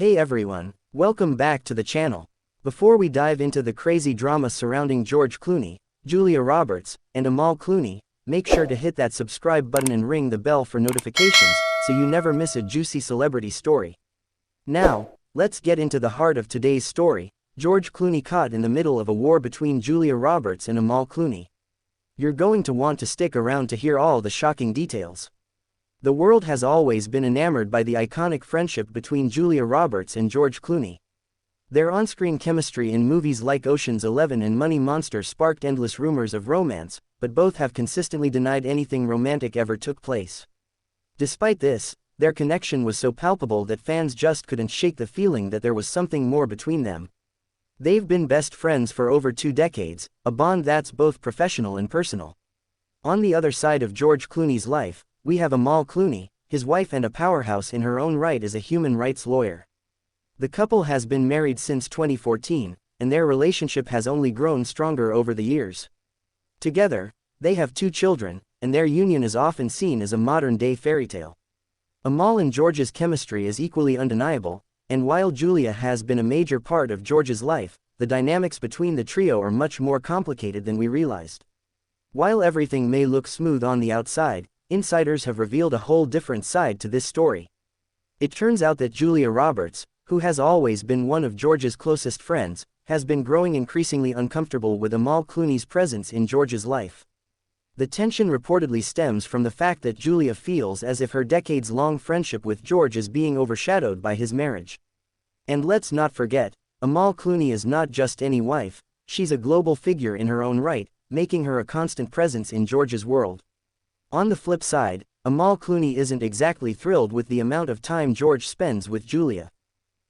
Hey everyone, welcome back to the channel. Before we dive into the crazy drama surrounding George Clooney, Julia Roberts, and Amal Clooney, make sure to hit that subscribe button and ring the bell for notifications so you never miss a juicy celebrity story. Now, let's get into the heart of today's story. George Clooney caught in the middle of a war between Julia Roberts and Amal Clooney. You're going to want to stick around to hear all the shocking details. The world has always been enamored by the iconic friendship between Julia Roberts and George Clooney. Their on-screen chemistry in movies like Ocean's 11 and Money Monster sparked endless rumors of romance, but both have consistently denied anything romantic ever took place. Despite this, their connection was so palpable that fans just couldn't shake the feeling that there was something more between them. They've been best friends for over 2 decades, a bond that's both professional and personal. On the other side of George Clooney's life, we have Amal Clooney, his wife and a powerhouse in her own right as a human rights lawyer. The couple has been married since 2014, and their relationship has only grown stronger over the years. Together, they have 2 children, and their union is often seen as a modern-day fairy tale. Amal and George's chemistry is equally undeniable, and while Julia has been a major part of George's life, the dynamics between the trio are much more complicated than we realized. While everything may look smooth on the outside, insiders have revealed a whole different side to this story. It turns out that Julia Roberts, who has always been one of George's closest friends, has been growing increasingly uncomfortable with Amal Clooney's presence in George's life. The tension reportedly stems from the fact that Julia feels as if her decades-long friendship with George is being overshadowed by his marriage. And let's not forget, Amal Clooney is not just any wife, she's a global figure in her own right, making her a constant presence in George's world. On the flip side, Amal Clooney isn't exactly thrilled with the amount of time George spends with Julia.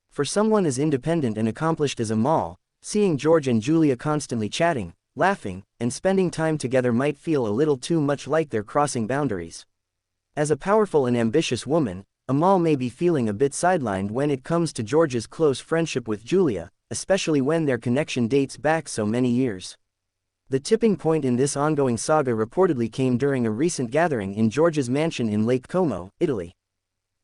For someone as independent and accomplished as Amal, seeing George and Julia constantly chatting, laughing, and spending time together might feel a little too much like they're crossing boundaries. As a powerful and ambitious woman, Amal may be feeling a bit sidelined when it comes to George's close friendship with Julia, especially when their connection dates back so many years. The tipping point in this ongoing saga reportedly came during a recent gathering in George's mansion in Lake Como, Italy.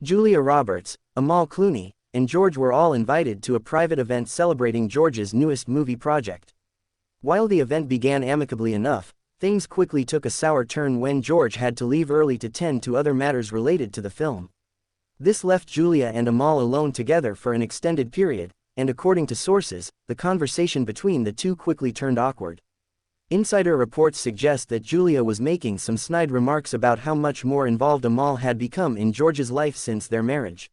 Julia Roberts, Amal Clooney, and George were all invited to a private event celebrating George's newest movie project. While the event began amicably enough, things quickly took a sour turn when George had to leave early to tend to other matters related to the film. This left Julia and Amal alone together for an extended period, and according to sources, the conversation between the two quickly turned awkward. Insider reports suggest that Julia was making some snide remarks about how much more involved Amal had become in George's life since their marriage.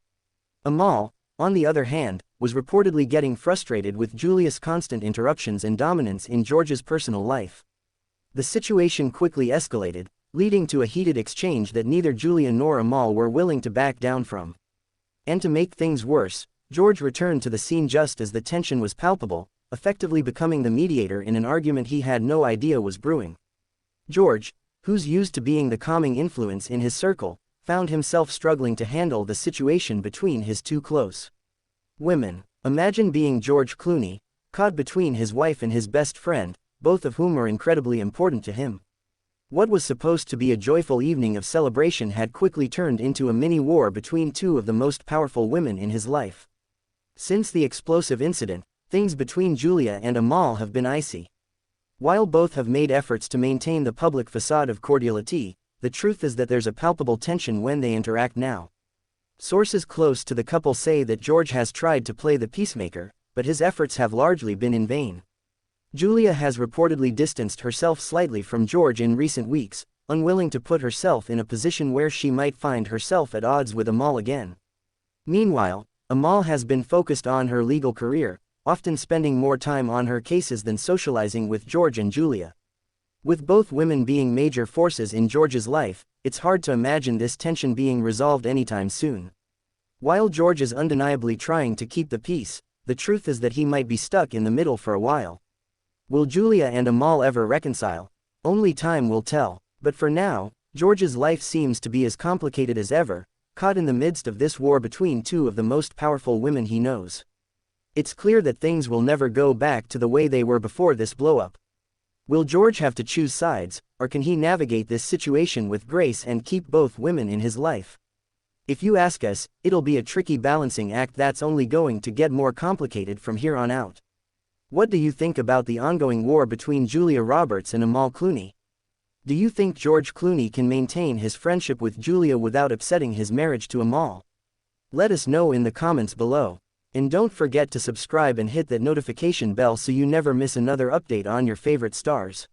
Amal, on the other hand, was reportedly getting frustrated with Julia's constant interruptions and dominance in George's personal life. The situation quickly escalated, leading to a heated exchange that neither Julia nor Amal were willing to back down from. And to make things worse, George returned to the scene just as the tension was palpable, effectively becoming the mediator in an argument he had no idea was brewing. George, who's used to being the calming influence in his circle, found himself struggling to handle the situation between his 2 close women. Imagine being George Clooney, caught between his wife and his best friend, both of whom are incredibly important to him. What was supposed to be a joyful evening of celebration had quickly turned into a mini-war between 2 of the most powerful women in his life. Since the explosive incident, things between Julia and Amal have been icy. While both have made efforts to maintain the public facade of cordiality, the truth is that there's a palpable tension when they interact now. Sources close to the couple say that George has tried to play the peacemaker, but his efforts have largely been in vain. Julia has reportedly distanced herself slightly from George in recent weeks, unwilling to put herself in a position where she might find herself at odds with Amal again. Meanwhile, Amal has been focused on her legal career, often spending more time on her cases than socializing with George and Julia. With both women being major forces in George's life, it's hard to imagine this tension being resolved anytime soon. While George is undeniably trying to keep the peace, the truth is that he might be stuck in the middle for a while. Will Julia and Amal ever reconcile? Only time will tell, but for now, George's life seems to be as complicated as ever, caught in the midst of this war between 2 of the most powerful women he knows. It's clear that things will never go back to the way they were before this blow-up. Will George have to choose sides, or can he navigate this situation with grace and keep both women in his life? If you ask us, it'll be a tricky balancing act that's only going to get more complicated from here on out. What do you think about the ongoing war between Julia Roberts and Amal Clooney? Do you think George Clooney can maintain his friendship with Julia without upsetting his marriage to Amal? Let us know in the comments below. And don't forget to subscribe and hit that notification bell so you never miss another update on your favorite stars.